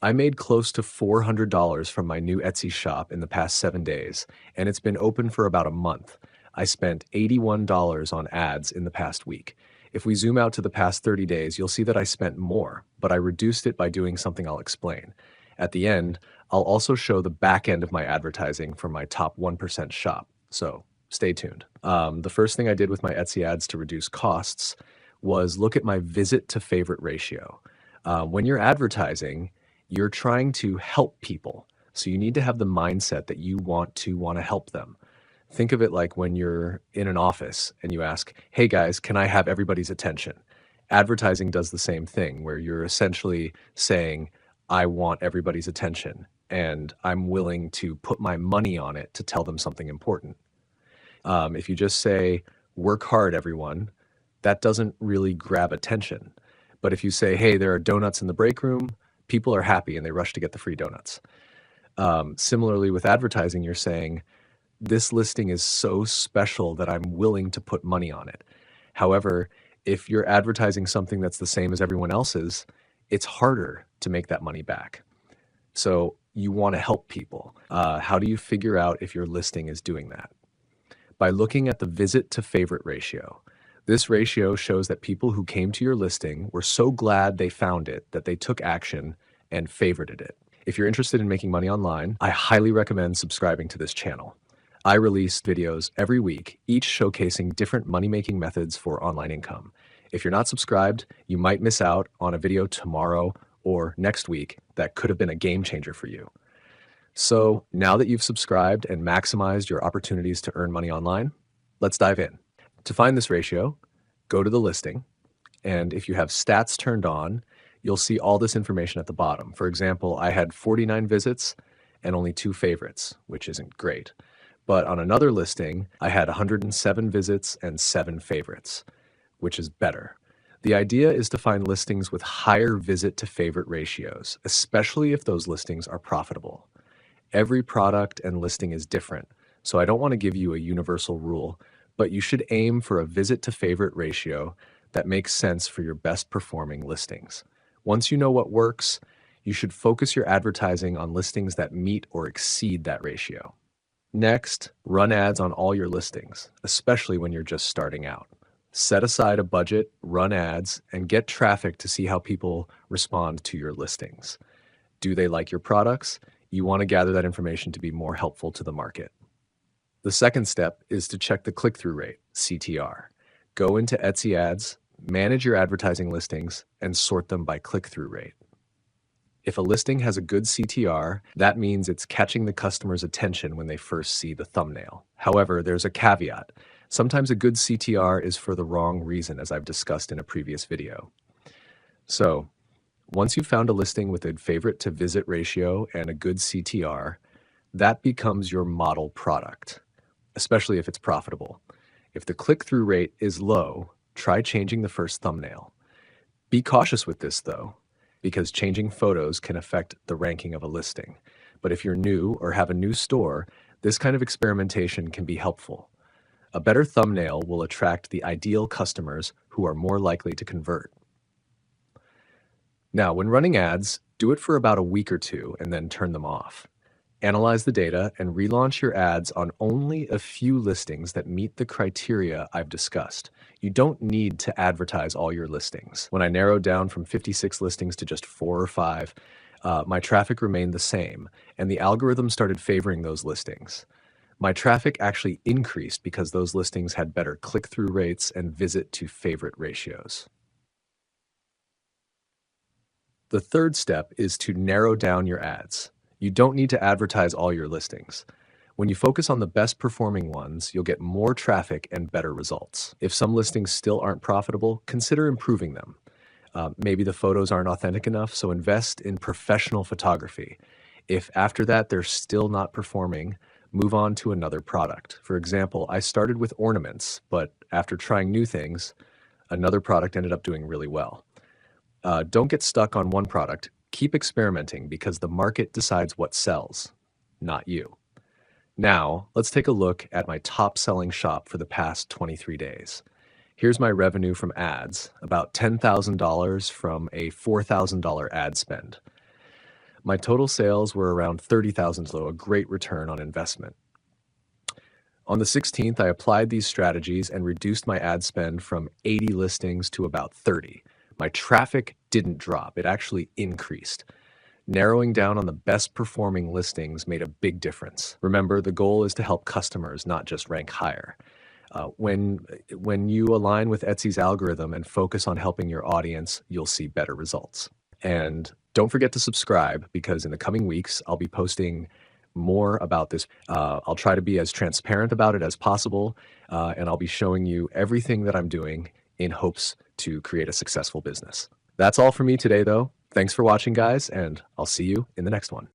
I made close to $400 from my new Etsy shop in the past 7 days, and it's been open for about a month. I spent $81 on ads in the past week. If we zoom out to the past 30 days, you'll see that I spent more, but I reduced it by doing something I'll explain. At the end, I'll also show the back end of my advertising for my top 1% shop, so stay tuned. The first thing I did with my Etsy ads to reduce costs was look at my visit to favorite ratio. When you're advertising, you're trying to help people. So you need to have the mindset that you want to help them. Think of it like when you're in an office and you ask, "Hey guys, can I have everybody's attention?" Advertising does the same thing where you're essentially saying, "I want everybody's attention and I'm willing to put my money on it to tell them something important." If you just say, "Work hard, everyone," that doesn't really grab attention. But if you say, "Hey, there are donuts in the break room," people are happy and they rush to get the free donuts. Similarly, with advertising, you're saying, "This listing is so special that I'm willing to put money on it." However, if you're advertising something that's the same as everyone else's, it's harder to make that money back. So you want to help people. How do you figure out if your listing is doing that? By looking at the visit to favorite ratio. This ratio shows that people who came to your listing were so glad they found it that they took action and favorited it. If you're interested in making money online, I highly recommend subscribing to this channel. I release videos every week, each showcasing different money-making methods for online income. If you're not subscribed, you might miss out on a video tomorrow or next week that could have been a game changer for you. So now that you've subscribed and maximized your opportunities to earn money online, let's dive in. To find this ratio, go to the listing, and if you have stats turned on, you'll see all this information at the bottom. For example, I had 49 visits and only 2 favorites, which isn't great. But on another listing, I had 107 visits and 7 favorites, which is better. The idea is to find listings with higher visit to favorite ratios, especially if those listings are profitable. Every product and listing is different, so I don't want to give you a universal rule, but you should aim for a visit to favorite ratio that makes sense for your best performing listings. Once you know what works, you should focus your advertising on listings that meet or exceed that ratio. Next, run ads on all your listings, especially when you're just starting out. Set aside a budget, run ads, and get traffic to see how people respond to your listings. Do they like your products? You want to gather that information to be more helpful to the market. The second step is to check the click-through rate, CTR. Go into Etsy ads, manage your advertising listings, and sort them by click-through rate. If a listing has a good CTR, that means it's catching the customer's attention when they first see the thumbnail. However, there's a caveat. Sometimes a good CTR is for the wrong reason, as I've discussed in a previous video. So, once you've found a listing with a favorite to visit ratio and a good CTR, that becomes your model product, especially if it's profitable. If the click-through rate is low, try changing the first thumbnail. Be cautious with this though, because changing photos can affect the ranking of a listing. But if you're new or have a new store, this kind of experimentation can be helpful. A better thumbnail will attract the ideal customers who are more likely to convert. Now, when running ads, do it for about a week or 2 and then turn them off. Analyze the data and relaunch your ads on only a few listings that meet the criteria I've discussed. You don't need to advertise all your listings. When I narrowed down from 56 listings to just 4 or 5, my traffic remained the same, and the algorithm started favoring those listings. My traffic actually increased because those listings had better click-through rates and visit to favorite ratios. The third step is to narrow down your ads. You don't need to advertise all your listings. When you focus on the best performing ones, you'll get more traffic and better results. If some listings still aren't profitable, consider improving them. Maybe the photos aren't authentic enough, so invest in professional photography. If after that they're still not performing, move on to another product. For example, I started with ornaments, but after trying new things, another product ended up doing really well. Don't get stuck on one product. Keep experimenting because the market decides what sells, not you. Now, let's take a look at my top-selling shop for the past 23 days. Here's my revenue from ads, about $10,000 from a $4,000 ad spend. My total sales were around 30,000, so a great return on investment. On the 16th, I applied these strategies and reduced my ad spend from 80 listings to about 30. My traffic didn't drop, it actually increased. Narrowing down on the best performing listings made a big difference. Remember, the goal is to help customers, not just rank higher. When you align with Etsy's algorithm and focus on helping your audience, you'll see better results. And don't forget to subscribe because in the coming weeks, I'll be posting more about this. I'll try to be as transparent about it as possible, and I'll be showing you everything that I'm doing in hopes to create a successful business. That's all for me today, though. Thanks for watching, guys, and I'll see you in the next one.